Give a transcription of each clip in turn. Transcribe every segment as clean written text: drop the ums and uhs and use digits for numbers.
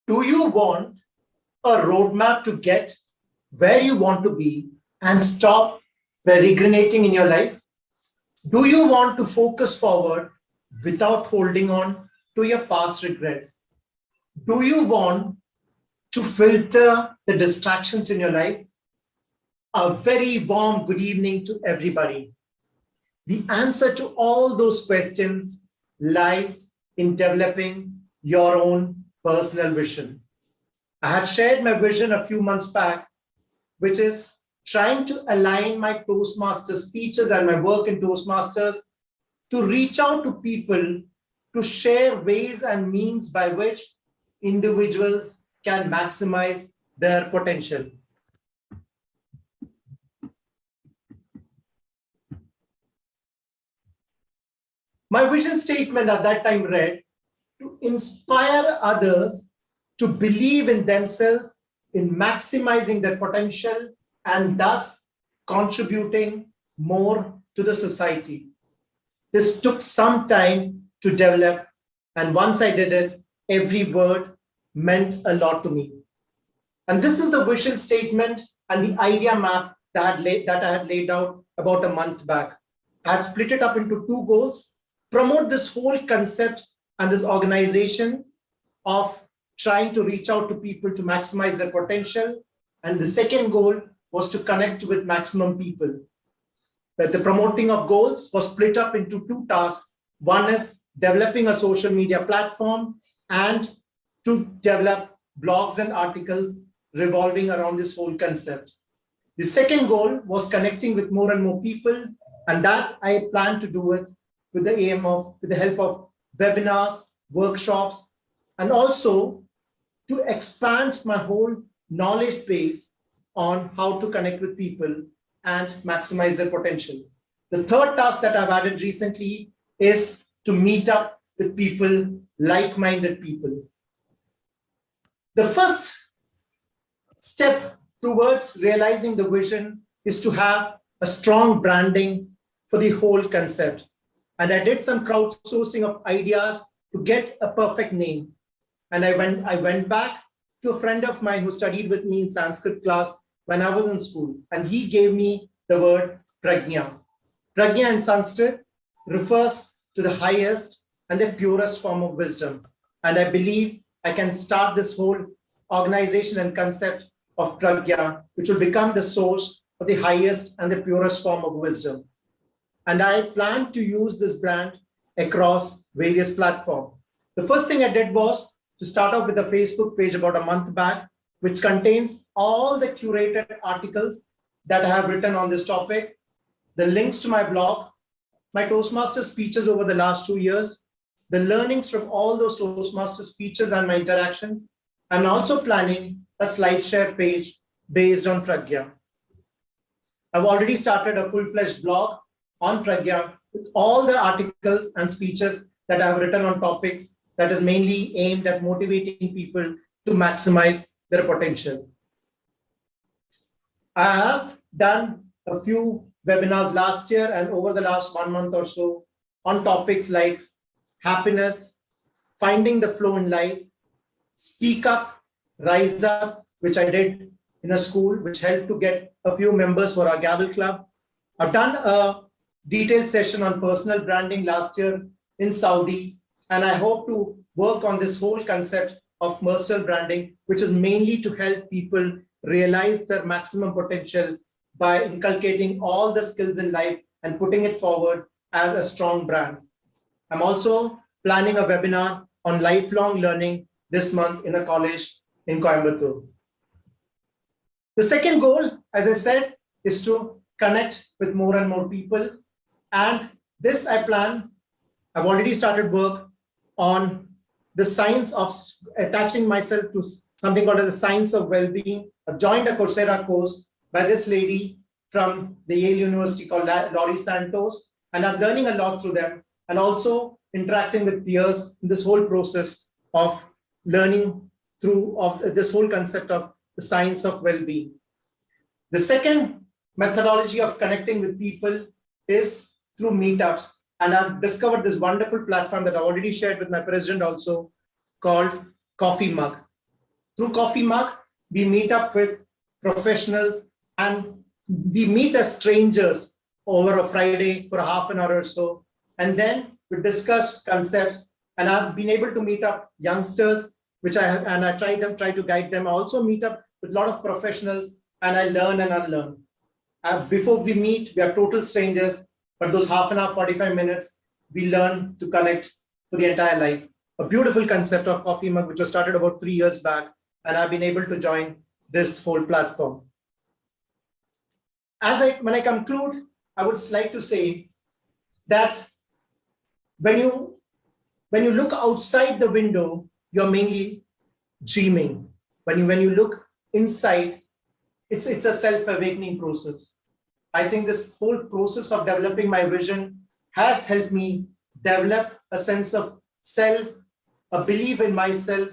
Do you want a roadmap to get where you want to be and stop peregrinating in your life? Do you want to focus forward without holding on to your past regrets? Do you want to filter the distractions in your life? A very warm good evening to everybody. The answer to all those questions lies in developing your own personal vision. I had shared my vision a few months back, which is trying to align my Toastmasters speeches and my work in Toastmasters to reach out to people to share ways and means by which individuals can maximize their potential. My vision statement at that time read, to inspire others to believe in themselves, in maximizing their potential, and thus contributing more to the society. This took some time to develop, and once I did it, every word meant a lot to me. And this is the vision statement and the idea map that I had laid out about a month back. I had split it up into two goals: promote this whole concept and this organization of trying to reach out to people to maximize their potential. And the second goal was to connect with maximum people. But the promoting of goals was split up into two tasks. One is developing a social media platform and to develop blogs and articles revolving around this whole concept. The second goal was connecting with more and more people, and that I plan to do it with the help of webinars, workshops, and also to expand my whole knowledge base on how to connect with people and maximize their potential. The third task that I've added recently is to meet up with people, like-minded people. The first step towards realizing the vision is to have a strong branding for the whole concept. And I did some crowdsourcing of ideas to get a perfect name. And I went back to a friend of mine who studied with me in Sanskrit class when I was in school. And he gave me the word Pragya. Pragya in Sanskrit refers to the highest and the purest form of wisdom. And I believe I can start this whole organization and concept of Pragya, which will become the source of the highest and the purest form of wisdom. And I plan to use this brand across various platforms. The first thing I did was to start off with a Facebook page about a month back, which contains all the curated articles that I have written on this topic, the links to my blog, my Toastmaster speeches over the last 2 years, the learnings from all those Toastmaster speeches and my interactions. I'm also planning a SlideShare page based on Pragya. I've already started a full-fledged blog on Pragya with all the articles and speeches that I've written on topics that is mainly aimed at motivating people to maximize their potential. I have done a few webinars last year and over the last 1 month or so on topics like happiness, finding the flow in life, speak up, rise up, which I did in a school, which helped to get a few members for our Gavel Club. I've done a detailed session on personal branding last year in Saudi, and I hope to work on this whole concept of personal branding, which is mainly to help people realize their maximum potential by inculcating all the skills in life and putting it forward as a strong brand. I'm also planning a webinar on lifelong learning this month in a college in Coimbatore. The second goal, as I said, is to connect with more and more people. And this I've already started work on the science of attaching myself to something called the science of well-being. I've joined a Coursera course by this lady from the Yale University called Laurie Santos, and I'm learning a lot through them and also interacting with peers in this whole process of learning through this whole concept of the science of well-being. The second methodology of connecting with people is through meetups. And I've discovered this wonderful platform that I already shared with my president also called Coffee Mug. Through Coffee Mug, we meet up with professionals and we meet as strangers over a Friday for a half an hour or so. And then we discuss concepts. And I've been able to meet up youngsters, which I have, and I try to guide them. I also meet up with a lot of professionals and I learn and unlearn. Before we meet, we are total strangers, but those half an hour, 45 minutes, we learn to connect for the entire life. A beautiful concept of Coffee Mug, which was started about 3 years back, and I've been able to join this whole platform. When I conclude, I would like to say that when you look outside the window, you're mainly dreaming. When you look inside, it's a self-awakening process. I think this whole process of developing my vision has helped me develop a sense of self, a belief in myself.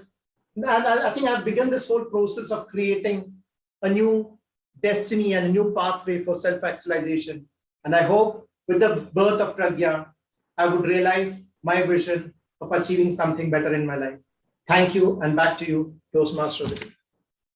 And I think I've begun this whole process of creating a new destiny and a new pathway for self-actualization. And I hope with the birth of Pragya, I would realize my vision of achieving something better in my life. Thank you, and back to you, Toastmaster.